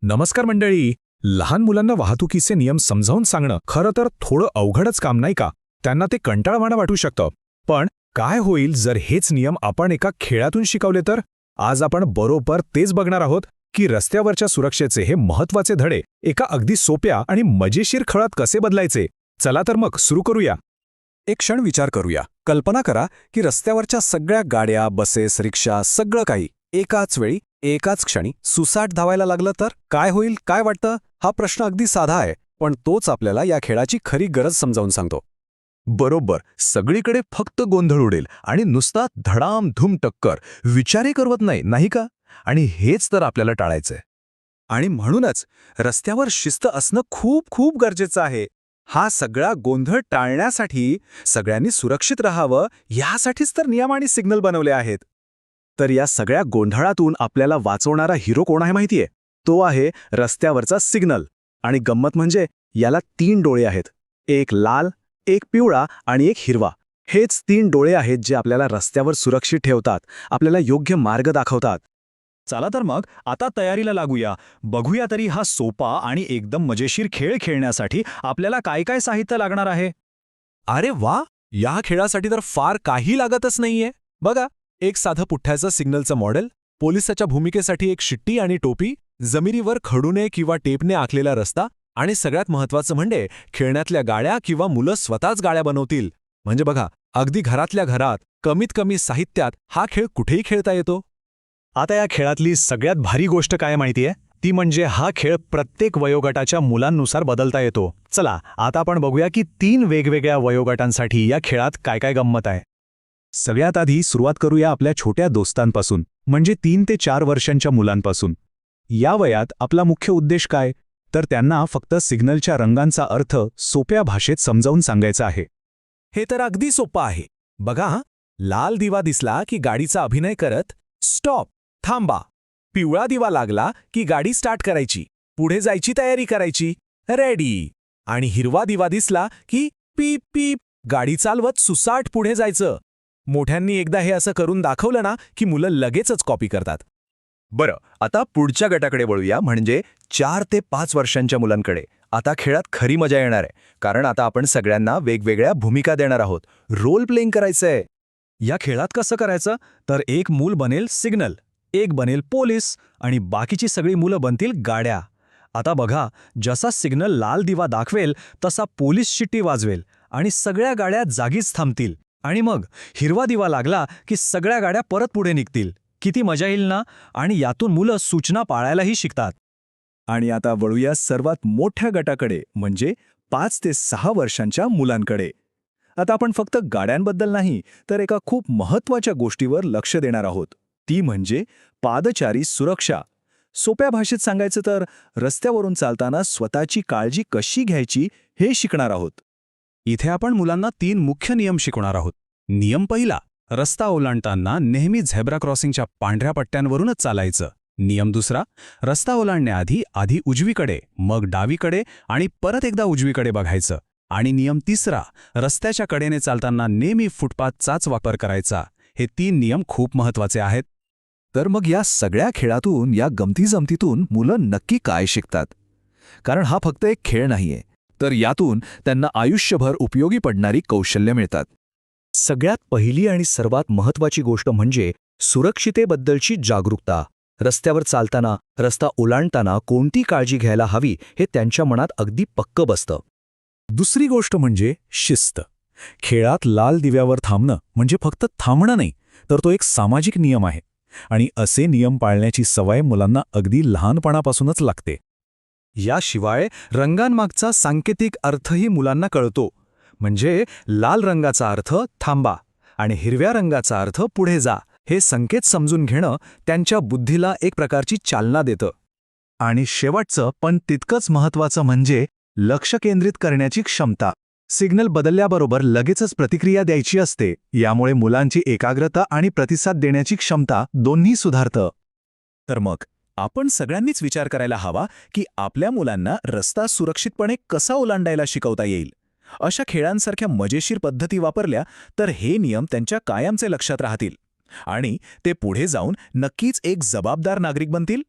नमस्कार मंडळी. लहान मुलांना वाहतुकीचे नियम समजावून सांगणं खरं तर थोडं अवघडच काम नाही का? त्यांना ते कंटाळवाणं वाटू शकतं. पण काय होईल जर हेच नियम आपण एका खेळातून शिकवले तर? आज आपण बरोबर तेच बघणार आहोत की रस्त्यावरच्या सुरक्षेचे हे महत्त्वाचे धडे एका अगदी सोप्या आणि मजेशीर खेळात कसे बदलायचे. चला तर मग सुरू करूया. एक क्षण विचार करूया. कल्पना करा की रस्त्यावरच्या सगळ्या गाड्या, बसेस, रिक्षा सगळं काही एकाच वेळी एकाच क्षणी सुसाट धावायला लागलं तर काय होईल? काय वाटतं? हा प्रश्न अगदी साधा आहे, पण तोच आपल्याला या खेळाची खरी गरज समजावून सांगतो. बरोबर, सगळीकडे फक्त गोंधळ उडेल आणि नुसता धडामधूम टक्कर, विचारही करवत नाही, नाही का? आणि हेच तर आपल्याला टाळायचंय. आणि म्हणूनच रस्त्यावर शिस्त असणं खूप खूप गरजेचं आहे. हा सगळा गोंधळ टाळण्यासाठी सगळ्यांनी सुरक्षित राहावं यासाठीच तर नियम आणि सिग्नल बनवले आहेत. तर या सगळ्या गोंधळातून आपल्याला वाचवणारा हिरो कोण आहे माहितीये? तो आहे रस्त्यावरचा सिग्नल. आणि गंमत म्हणजे याला 3 डोळे आहेत. एक लाल, एक पिवळा आणि एक हिरवा. हेच 3 डोळे आहेत जे आपल्याला रस्त्यावर सुरक्षित ठेवतात, आपल्याला योग्य मार्ग दाखवतात. चला तर मग आता तयारीला लागूया. बघूया तरी हा सोपा आणि एकदम मजेशीर खेळ खेळण्यासाठी आपल्याला काय काय साहित्य लागणार आहे. अरे वा, या खेळासाठी तर फार काही लागतच नाहीये. बघा, एक साधं पुठ्ठ्याचं सिग्नलचं मॉडेल, पोलिसाच्या भूमिकेसाठी एक शिट्टी आणि टोपी, जमिनीवर खडूने किंवा टेपने आखलेला रस्ता, आणि सगळ्यात महत्त्वाचं म्हणजे खेळण्यातल्या गाड्या किंवा मुलं स्वतःच गाड्या बनवतील. म्हणजे बघा, अगदी घरातल्या घरात कमीत कमी साहित्यात हा खेळ कुठेही खेळता येतो. आता या खेळातली सगळ्यात भारी गोष्ट काय माहितीये? ती म्हणजे हा खेळ प्रत्येक वयोगटाच्या मुलांनुसार बदलता येतो. चला आता आपण बघूया की 3 वेगवेगळ्या वयोगटांसाठी या खेळात काय काय गंमत आहे. सगळ्यात आधी सुरुवात करूया आपल्या छोट्या दोस्तांपासून, म्हणजे 3 ते 4 वर्षांच्या मुलांपासून. या वयात आपला मुख्य उद्देश काय? तर त्यांना फक्त सिग्नलच्या रंगांचा अर्थ सोप्या भाषेत समजावून सांगायचा आहे. हे तर अगदी सोपं आहे. बघा, लाल दिवा दिसला की गाडीचा अभिनय करत स्टॉप, थांबा. पिवळा दिवा लागला की गाडी स्टार्ट करायची, पुढे जायची तयारी करायची, रेडी. आणि हिरवा दिवा दिसला की पीप पीप, गाडी चालवत सुसाट पुढे जायचं. मोठ्यांनी एकदा हे असं करून दाखवलं ना की मुलं लगेचच कॉपी करतात. बरं, आता पुढच्या गटाकडे वळूया, म्हणजे 4 ते 5 वर्षांच्या मुलांकडे. आता खेळात खरी मजा येणार आहे, कारण आता आपण सगळ्यांना वेगवेगळ्या भूमिका देणार आहोत. रोल प्लेइंग करायचंय. या खेळात कसं करायचं? तर एक मूल बनेल सिग्नल, एक बनेल पोलीस आणि बाकीची सगळी मुलं बनतील गाड्या. आता बघा, जसा सिग्नल लाल दिवा दाखवेल तसा पोलीस शिट्टी वाजवेल आणि सगळ्या गाड्या जागीच थांबतील. आणि मग हिरवा दिवा लागला की सगळ्या गाड्या परत पुढे निघतील. किती मजा येईल ना? आणि यातून मुलं सूचना पाळायलाही शिकतात. आणि आता वळूया सर्वात मोठ्या गटाकडे, म्हणजे 5 ते 6 वर्षांच्या मुलांकडे. आता आपण फक्त गाड्यांबद्दल नाही, तर एका खूप महत्त्वाच्या गोष्टीवर लक्ष देणार आहोत. ती म्हणजे पादचारी सुरक्षा. सोप्या भाषेत सांगायचं तर रस्त्यावरून चालताना स्वतःची काळजी कशी घ्यायची हे शिकणार आहोत. इथे आपण मुलांना 3 मुख्य नियम शिकवणार आहोत. नियम पहिला, रस्ता ओलांडताना नेहमी झेब्रा क्रॉसिंगच्या पांढऱ्या पट्ट्यांवरूनच चालायचं. नियम दुसरा, रस्ता ओलांडण्याआधी आधी उजवीकडे, मग डावीकडे आणि परत एकदा उजवीकडे बघायचं. आणि नियम तिसरा, रस्त्याच्या कडेने चालताना नेहमी फुटपाथचाच वापर करायचा. हे 3 नियम खूप महत्त्वाचे आहेत. तर मग या सगळ्या खेळातून, या गमतीजमतीतून मुलं नक्की काय शिकतात? कारण हा फक्त एक खेळ नाहीये, तर यातून त्यांना आयुष्यभर उपयोगी पडणारी कौशल्य मिळतात. सगळ्यात पहिली आणि सर्वात महत्त्वाची गोष्ट म्हणजे सुरक्षितेबद्दलची जागरूकता. रस्त्यावर चालताना, रस्ता ओलांडताना कोणती काळजी घ्यायला हवी हे त्यांच्या मनात अगदी पक्कं बसतं. दुसरी गोष्ट म्हणजे शिस्त. खेळात लाल दिव्यावर थांबणं म्हणजे फक्त थांबणं नाही, तर तो एक सामाजिक नियम आहे. आणि असे नियम पाळण्याची सवय मुलांना अगदी लहानपणापासूनच लागते. याशिवाय रंगांमागचा सांकेतिक अर्थही मुलांना कळतो. म्हणजे लाल रंगाचा अर्थ थांबा आणि हिरव्या रंगाचा अर्थ पुढे जा. हे संकेत समजून घेणं त्यांच्या बुद्धीला एक प्रकारची चालना देतं. आणि शेवटचं पण तितकंच महत्त्वाचं म्हणजे लक्ष केंद्रित करण्याची क्षमता. सिग्नल बदलल्याबरोबर लगेचच प्रतिक्रिया द्यायची असते. यामुळे मुलांची एकाग्रता आणि प्रतिसाद देण्याची क्षमता दोन्ही सुधारतं. तर मग आपण सगळ्यांनीच विचार करायला हवा की आपल्या मुलांना रस्ता सुरक्षितपणे कसा ओलांडायला शिकवता येईल. अशा खेळांसारख्या मजेशीर पद्धती वापरल्या तर हे नियम त्यांच्या कायमचे लक्षात राहतील आणि ते पुढे जाऊन नक्कीच एक जबाबदार नागरिक बनतील.